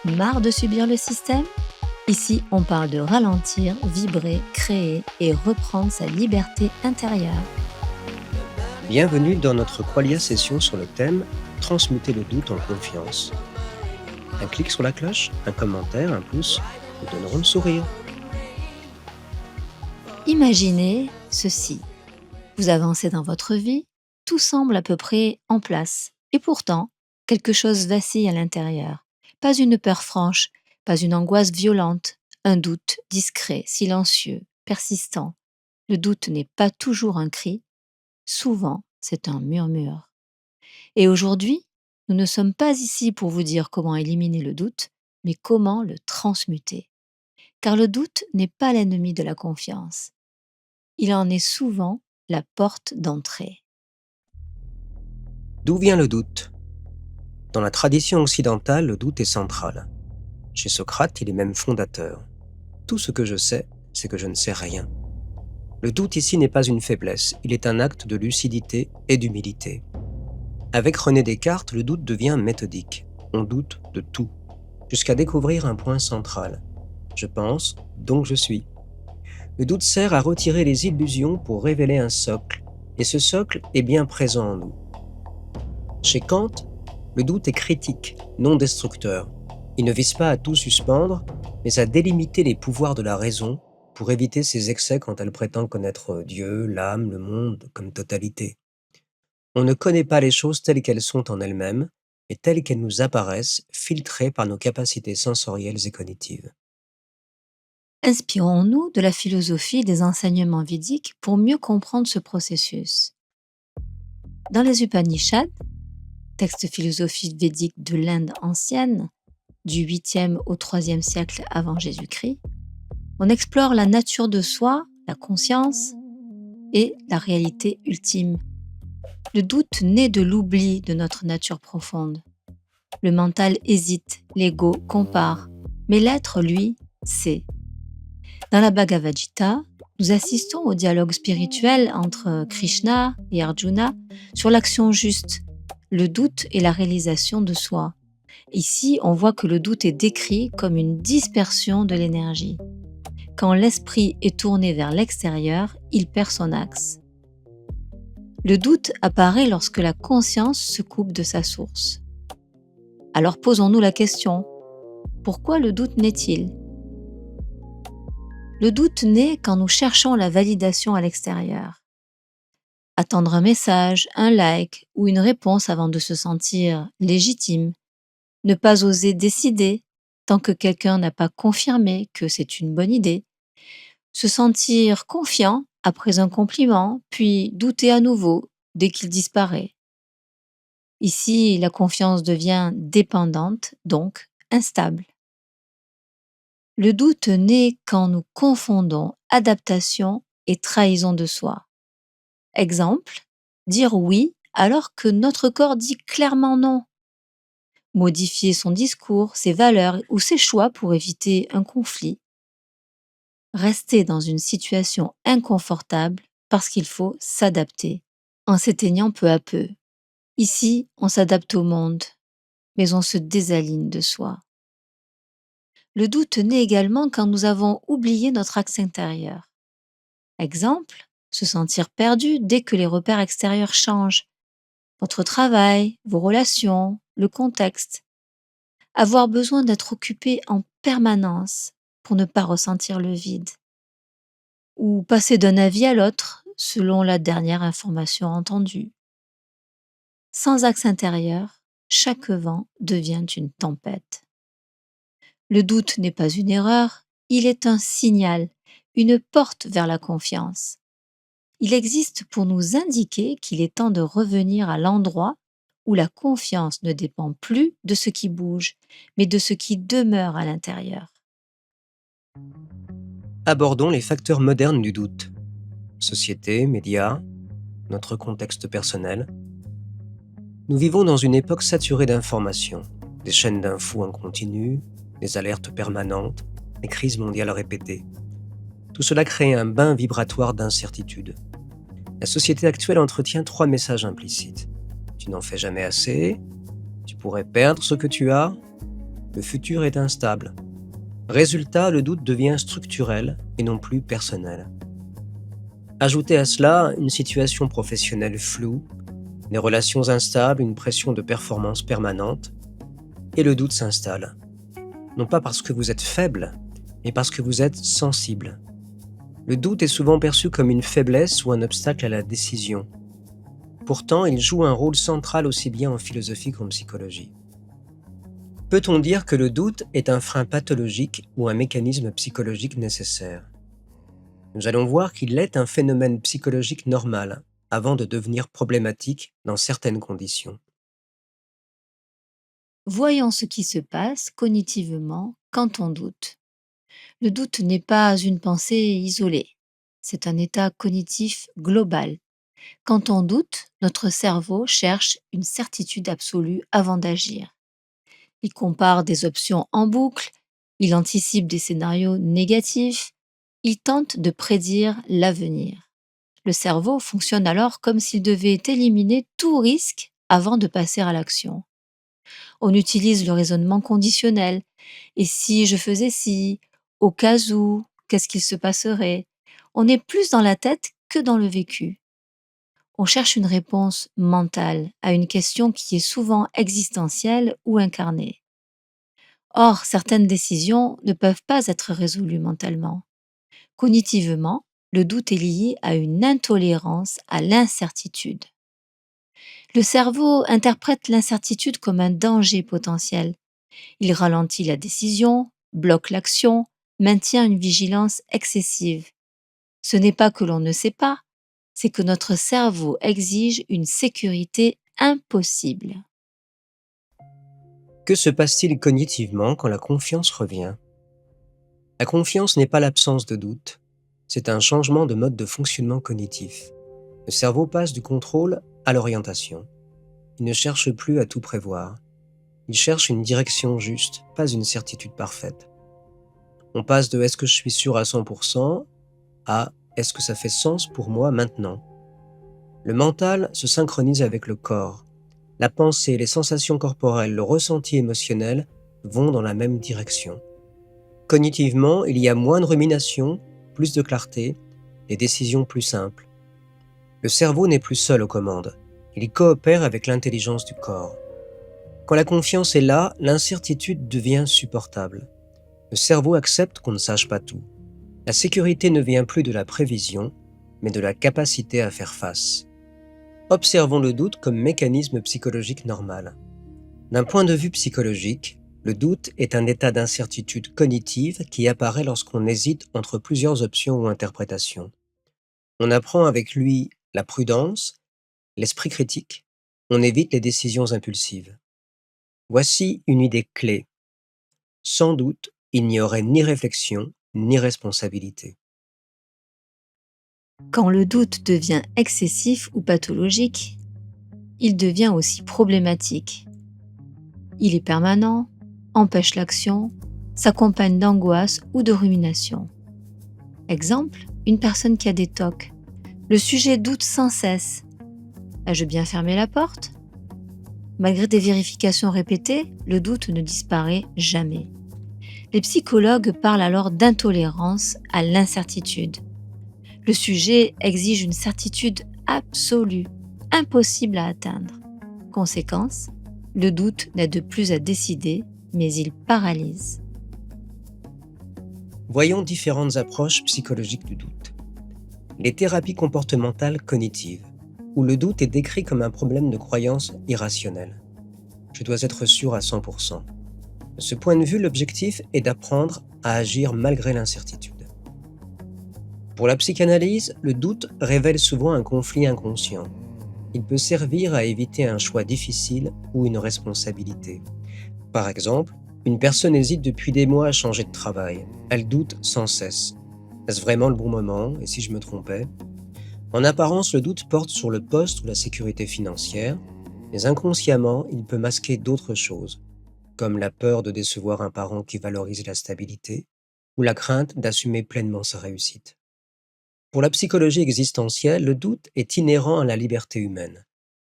Marre de subir le système ? Ici, on parle de ralentir, vibrer, créer et reprendre sa liberté intérieure. Bienvenue dans notre Qualia session sur le thème « Transmuter le doute en confiance ». Un clic sur la cloche, un commentaire, un pouce nous donneront le sourire. Imaginez ceci. Vous avancez dans votre vie, tout semble à peu près en place. Et pourtant, quelque chose vacille à l'intérieur. Pas une peur franche, pas une angoisse violente, un doute discret, silencieux, persistant. Le doute n'est pas toujours un cri, souvent c'est un murmure. Et aujourd'hui, nous ne sommes pas ici pour vous dire comment éliminer le doute, mais comment le transmuter. Car le doute n'est pas l'ennemi de la confiance. Il en est souvent la porte d'entrée. D'où vient le doute ? Dans la tradition occidentale, le doute est central. Chez Socrate, il est même fondateur. Tout ce que je sais, c'est que je ne sais rien. Le doute ici n'est pas une faiblesse, il est un acte de lucidité et d'humilité. Avec René Descartes, le doute devient méthodique. On doute de tout, jusqu'à découvrir un point central. Je pense, donc je suis. Le doute sert à retirer les illusions pour révéler un socle, et ce socle est bien présent en nous. Chez Kant, le doute est critique, non destructeur. Il ne vise pas à tout suspendre, mais à délimiter les pouvoirs de la raison pour éviter ses excès quand elle prétend connaître Dieu, l'âme, le monde comme totalité. On ne connaît pas les choses telles qu'elles sont en elles-mêmes, mais telles qu'elles nous apparaissent, filtrées par nos capacités sensorielles et cognitives. Inspirons-nous de la philosophie des enseignements védiques pour mieux comprendre ce processus. Dans les Upanishads, textes philosophiques védiques de l'Inde ancienne, du 8e au 3e siècle avant Jésus-Christ, on explore la nature de soi, la conscience et la réalité ultime. Le doute naît de l'oubli de notre nature profonde. Le mental hésite, l'ego compare, mais l'être, lui, sait. Dans la Bhagavad Gita, nous assistons au dialogue spirituel entre Krishna et Arjuna sur l'action juste, le doute et la réalisation de soi. Ici, on voit que le doute est décrit comme une dispersion de l'énergie. Quand l'esprit est tourné vers l'extérieur, il perd son axe. Le doute apparaît lorsque la conscience se coupe de sa source. Alors posons-nous la question, pourquoi le doute naît-il ? Le doute naît quand nous cherchons la validation à l'extérieur. Attendre un message, un like ou une réponse avant de se sentir légitime. Ne pas oser décider tant que quelqu'un n'a pas confirmé que c'est une bonne idée. Se sentir confiant après un compliment, puis douter à nouveau dès qu'il disparaît. Ici, la confiance devient dépendante, donc instable. Le doute naît quand nous confondons adaptation et trahison de soi. Exemple, dire oui alors que notre corps dit clairement non. Modifier son discours, ses valeurs ou ses choix pour éviter un conflit. Rester dans une situation inconfortable parce qu'il faut s'adapter, en s'éteignant peu à peu. Ici, on s'adapte au monde, mais on se désaligne de soi. Le doute naît également quand nous avons oublié notre axe intérieur. Exemple, se sentir perdu dès que les repères extérieurs changent. Votre travail, vos relations, le contexte. Avoir besoin d'être occupé en permanence pour ne pas ressentir le vide. Ou passer d'un avis à l'autre selon la dernière information entendue. Sans axe intérieur, chaque vent devient une tempête. Le doute n'est pas une erreur, il est un signal, une porte vers la confiance. Il existe pour nous indiquer qu'il est temps de revenir à l'endroit où la confiance ne dépend plus de ce qui bouge, mais de ce qui demeure à l'intérieur. Abordons les facteurs modernes du doute. Société, médias, notre contexte personnel. Nous vivons dans une époque saturée d'informations, des chaînes d'infos en continu, des alertes permanentes, des crises mondiales répétées. Tout cela crée un bain vibratoire d'incertitude. La société actuelle entretient 3 messages implicites. Tu n'en fais jamais assez, tu pourrais perdre ce que tu as, Le futur est instable. Résultat, le doute devient structurel et non plus personnel. Ajoutez à cela une situation professionnelle floue, des relations instables, une pression de performance permanente, et le doute s'installe. Non pas parce que vous êtes faible, mais parce que vous êtes sensible. Le doute est souvent perçu comme une faiblesse ou un obstacle à la décision. Pourtant, il joue un rôle central aussi bien en philosophie qu'en psychologie. Peut-on dire que le doute est un frein pathologique ou un mécanisme psychologique nécessaire? Nous allons voir qu'il est un phénomène psychologique normal, avant de devenir problématique dans certaines conditions. Voyons ce qui se passe cognitivement quand on doute. Le doute n'est pas une pensée isolée, c'est un état cognitif global. Quand on doute, notre cerveau cherche une certitude absolue avant d'agir. Il compare des options en boucle, il anticipe des scénarios négatifs, il tente de prédire l'avenir. Le cerveau fonctionne alors comme s'il devait éliminer tout risque avant de passer à l'action. On utilise le raisonnement conditionnel. Et si je faisais ci, au cas où, qu'est-ce qu'il se passerait? On est plus dans la tête que dans le vécu. On cherche une réponse mentale à une question qui est souvent existentielle ou incarnée. Or, certaines décisions ne peuvent pas être résolues mentalement. Cognitivement, le doute est lié à une intolérance à l'incertitude. Le cerveau interprète l'incertitude comme un danger potentiel. Il ralentit la décision, bloque l'action, maintient une vigilance excessive. Ce n'est pas que l'on ne sait pas, c'est que notre cerveau exige une sécurité impossible. Que se passe-t-il cognitivement quand la confiance revient? La confiance n'est pas l'absence de doute, c'est un changement de mode de fonctionnement cognitif. Le cerveau passe du contrôle à l'orientation. Il ne cherche plus à tout prévoir. Il cherche une direction juste, pas une certitude parfaite. On passe de est-ce que je suis sûr à 100% à est-ce que ça fait sens pour moi maintenant? Le mental se synchronise avec le corps. La pensée, les sensations corporelles, le ressenti émotionnel vont dans la même direction. Cognitivement, il y a moins de rumination, plus de clarté, des décisions plus simples. Le cerveau n'est plus seul aux commandes. Il coopère avec l'intelligence du corps. Quand la confiance est là, l'incertitude devient supportable. Le cerveau accepte qu'on ne sache pas tout. La sécurité ne vient plus de la prévision, mais de la capacité à faire face. Observons le doute comme mécanisme psychologique normal. D'un point de vue psychologique, le doute est un état d'incertitude cognitive qui apparaît lorsqu'on hésite entre plusieurs options ou interprétations. On apprend avec lui la prudence, l'esprit critique, on évite les décisions impulsives. Voici une idée clé. Sans doute, il n'y aurait ni réflexion, ni responsabilité. Quand le doute devient excessif ou pathologique, il devient aussi problématique. Il est permanent, empêche l'action, s'accompagne d'angoisse ou de rumination. Exemple, une personne qui a des TOC. Le sujet doute sans cesse. Ai-je bien fermé la porte? Malgré des vérifications répétées, le doute ne disparaît jamais. Les psychologues parlent alors d'intolérance à l'incertitude. Le sujet exige une certitude absolue, impossible à atteindre. Conséquence, le doute n'aide plus à décider, mais il paralyse. Voyons différentes approches psychologiques du doute. Les thérapies comportementales cognitives, où le doute est décrit comme un problème de croyance irrationnelle. Je dois être sûr à 100%. De ce point de vue, l'objectif est d'apprendre à agir malgré l'incertitude. Pour la psychanalyse, le doute révèle souvent un conflit inconscient. Il peut servir à éviter un choix difficile ou une responsabilité. Par exemple, une personne hésite depuis des mois à changer de travail. Elle doute sans cesse. Est-ce vraiment le bon moment? Et si je me trompais? En apparence, le doute porte sur le poste ou la sécurité financière, mais inconsciemment, il peut masquer d'autres choses, comme la peur de décevoir un parent qui valorise la stabilité, ou la crainte d'assumer pleinement sa réussite. Pour la psychologie existentielle, le doute est inhérent à la liberté humaine.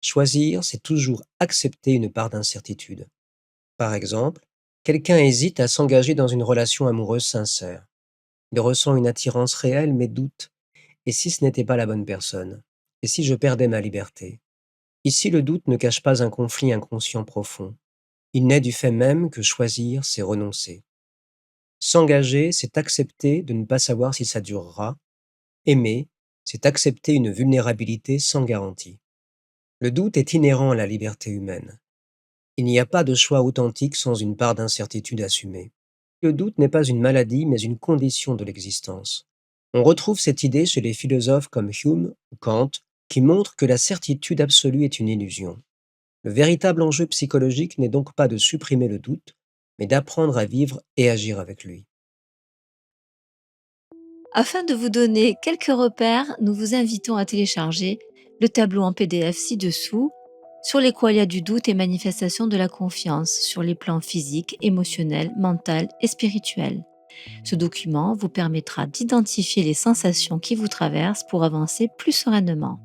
Choisir, c'est toujours accepter une part d'incertitude. Par exemple, Quelqu'un hésite à s'engager dans une relation amoureuse sincère. Il ressent une attirance réelle mais doute. Et si ce n'était pas la bonne personne? Et si je perdais ma liberté? Ici, le doute ne cache pas un conflit inconscient profond. Il naît du fait même que choisir, c'est renoncer. S'engager, c'est accepter de ne pas savoir si ça durera. Aimer, c'est accepter une vulnérabilité sans garantie. Le doute est inhérent à la liberté humaine. Il n'y a pas de choix authentique sans une part d'incertitude assumée. Le doute n'est pas une maladie, mais une condition de l'existence. On retrouve cette idée chez les philosophes comme Hume ou Kant, qui montrent que la certitude absolue est une illusion. Le véritable enjeu psychologique n'est donc pas de supprimer le doute, mais d'apprendre à vivre et agir avec lui. Afin de vous donner quelques repères, nous vous invitons à télécharger le tableau en PDF ci-dessous sur les qualia du doute et manifestations de la confiance sur les plans physiques, émotionnels, mental et spirituel. Ce document vous permettra d'identifier les sensations qui vous traversent pour avancer plus sereinement.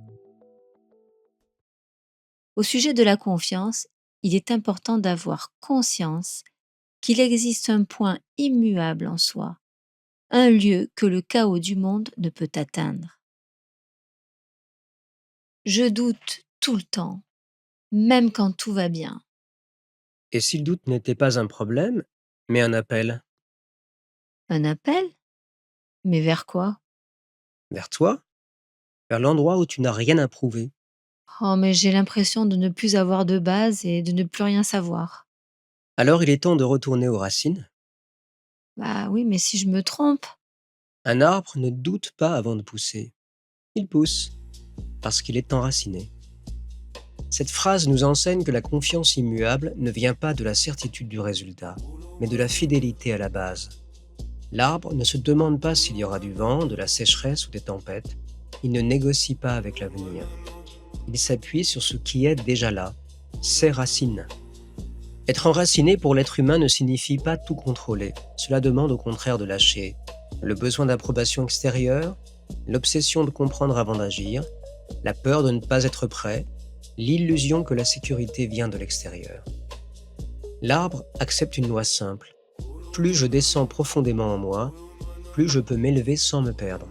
Au sujet de la confiance, il est important d'avoir conscience qu'il existe un point immuable en soi, un lieu que le chaos du monde ne peut atteindre. Je doute tout le temps, même quand tout va bien. Et si le doute n'était pas un problème, mais un appel Un appel? Mais vers quoi? vers toi, vers l'endroit où tu n'as rien à prouver, Oh, mais j'ai l'impression de ne plus avoir de base et de ne plus rien savoir. alors il est temps de retourner aux racines. Bah oui, mais si je me trompe? Un arbre ne doute pas avant de pousser. Il pousse parce qu'il est enraciné. Cette phrase nous enseigne que la confiance immuable ne vient pas de la certitude du résultat, mais de la fidélité à la base. L'arbre ne se demande pas s'il y aura du vent, de la sécheresse ou des tempêtes. Il ne négocie pas avec l'avenir. Il s'appuie sur ce qui est déjà là, ses racines. Être enraciné pour l'être humain ne signifie pas tout contrôler. Cela demande au contraire de lâcher le besoin d'approbation extérieure, l'obsession de comprendre avant d'agir, la peur de ne pas être prêt, l'illusion que la sécurité vient de l'extérieur. L'arbre accepte une loi simple. Plus je descends profondément en moi, plus je peux m'élever sans me perdre.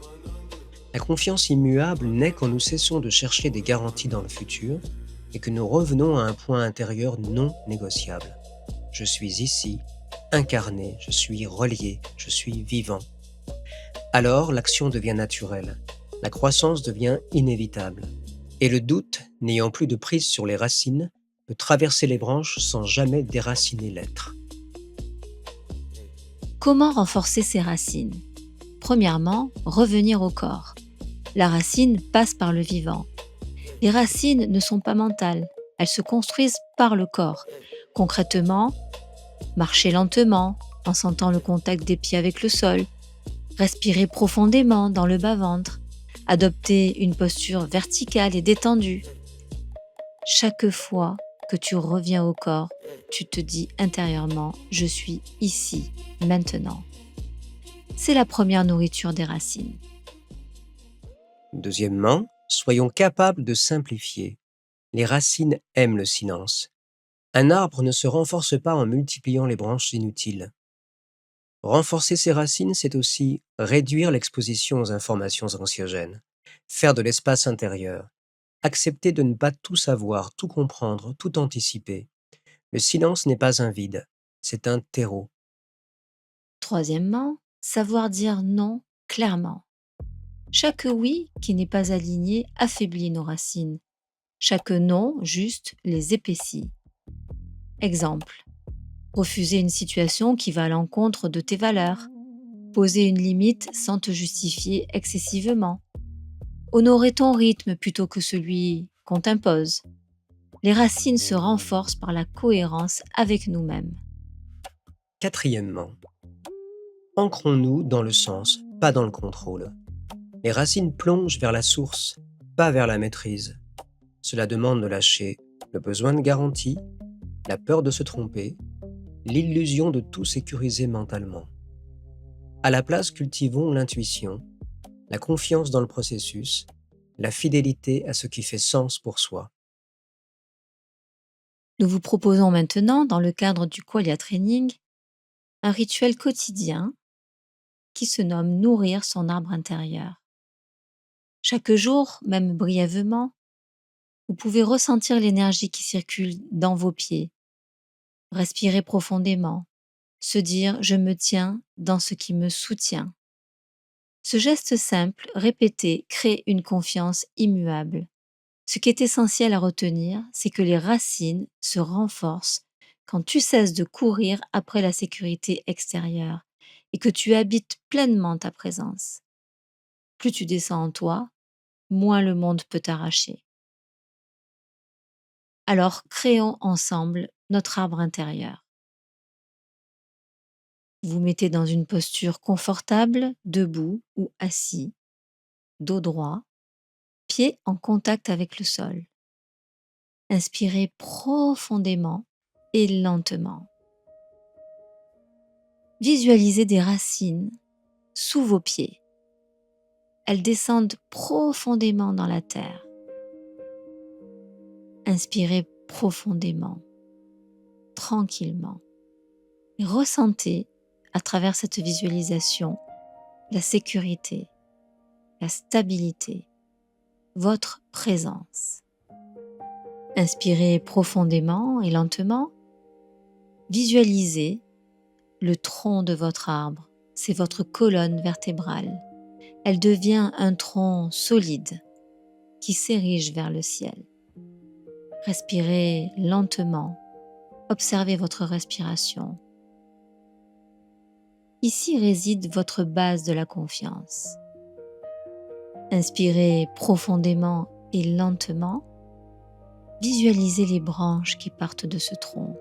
La confiance immuable naît quand nous cessons de chercher des garanties dans le futur et que nous revenons à un point intérieur non négociable. Je suis ici, incarné, je suis relié, je suis vivant. Alors l'action devient naturelle, la croissance devient inévitable. Et le doute, n'ayant plus de prise sur les racines, peut traverser les branches sans jamais déraciner l'être. Comment renforcer ses racines? Premièrement, revenir au corps. La racine passe par le vivant. Les racines ne sont pas mentales, elles se construisent par le corps. Concrètement, marcher lentement, en sentant le contact des pieds avec le sol, respirer profondément dans le bas-ventre, adopter une posture verticale et détendue. Chaque fois que tu reviens au corps, tu te dis intérieurement, je suis ici, maintenant. C'est la première nourriture des racines. Deuxièmement, soyons capables de simplifier. Les racines aiment le silence. Un arbre ne se renforce pas en multipliant les branches inutiles. Renforcer ses racines, c'est aussi réduire l'exposition aux informations anxiogènes, faire de l'espace intérieur, accepter de ne pas tout savoir, tout comprendre, tout anticiper. Le silence n'est pas un vide, c'est un terreau. Troisièmement, savoir dire non clairement. Chaque oui qui n'est pas aligné affaiblit nos racines. Chaque non juste les épaissit. Exemple. Refuser une situation qui va à l'encontre de tes valeurs. Poser une limite sans te justifier excessivement. Honorer ton rythme plutôt que celui qu'on t'impose. Les racines se renforcent par la cohérence avec nous-mêmes. Quatrièmement, ancrons-nous dans le sens, pas dans le contrôle. Les racines plongent vers la source, pas vers la maîtrise. Cela demande de lâcher le besoin de garantie, la peur de se tromper, l'illusion de tout sécuriser mentalement. À la place, cultivons l'intuition, la confiance dans le processus, la fidélité à ce qui fait sens pour soi. Nous vous proposons maintenant, dans le cadre du Qualia Training, un rituel quotidien qui se nomme nourrir son arbre intérieur. Chaque jour, même brièvement, vous pouvez ressentir l'énergie qui circule dans vos pieds, respirer profondément, se dire je me tiens dans ce qui me soutient. Ce geste simple, répété, crée une confiance immuable. Ce qui est essentiel à retenir, c'est que les racines se renforcent quand tu cesses de courir après la sécurité extérieure et que tu habites pleinement ta présence. Plus tu descends en toi, moins le monde peut t'arracher. Alors créons ensemble notre arbre intérieur. Vous mettez dans une posture confortable, debout ou assis, dos droit, pieds en contact avec le sol. Inspirez profondément et lentement. Visualisez des racines sous vos pieds. Elles descendent profondément dans la terre. Inspirez profondément, tranquillement. Et ressentez, à travers cette visualisation, la sécurité, la stabilité, votre présence. Inspirez profondément et lentement. Visualisez le tronc de votre arbre. C'est votre colonne vertébrale. Elle devient un tronc solide qui s'érige vers le ciel. Respirez lentement. Observez votre respiration. Ici réside votre base de la confiance. Inspirez profondément et lentement. Visualisez les branches qui partent de ce tronc.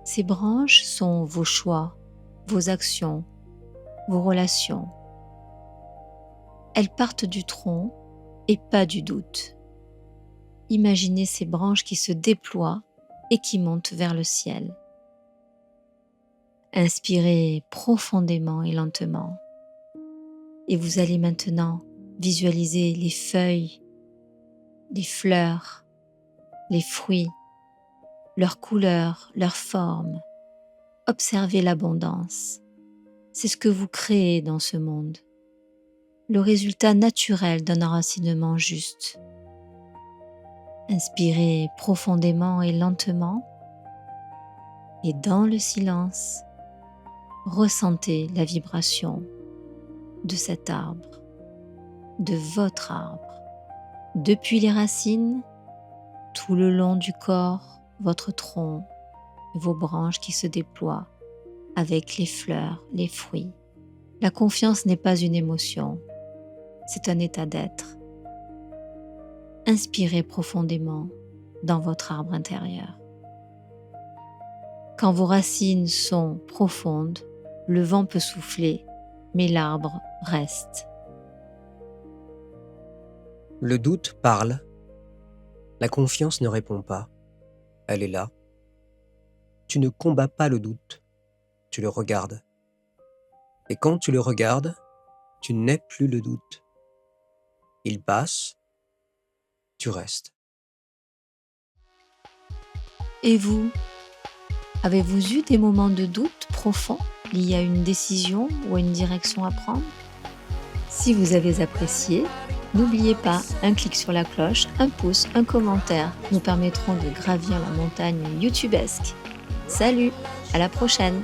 Ces branches sont vos choix, vos actions, vos relations. Elles partent du tronc et pas du doute. Imaginez ces branches qui se déploient et qui montent vers le ciel. Inspirez profondément et lentement. Et vous allez maintenant visualiser les feuilles, les fleurs, les fruits, leurs couleurs, leurs formes. Observez l'abondance. C'est ce que vous créez dans ce monde. Le résultat naturel d'un enracinement juste. Inspirez profondément et lentement. Et dans le silence, ressentez la vibration de cet arbre, de votre arbre. Depuis les racines, tout le long du corps, votre tronc, vos branches qui se déploient avec les fleurs, les fruits. La confiance n'est pas une émotion, c'est un état d'être. Inspirez profondément dans votre arbre intérieur. Quand vos racines sont profondes, le vent peut souffler, mais l'arbre reste. Le doute parle. La confiance ne répond pas. Elle est là. Tu ne combats pas le doute, tu le regardes. Et quand tu le regardes, tu n'es plus le doute. Il passe, tu restes. Et vous, avez-vous eu des moments de doute profonds liés à une décision ou à une direction à prendre? Si vous avez apprécié, n'oubliez pas, un clic sur la cloche, un pouce, un commentaire nous permettront de gravir la montagne youtubesque. Salut, à la prochaine!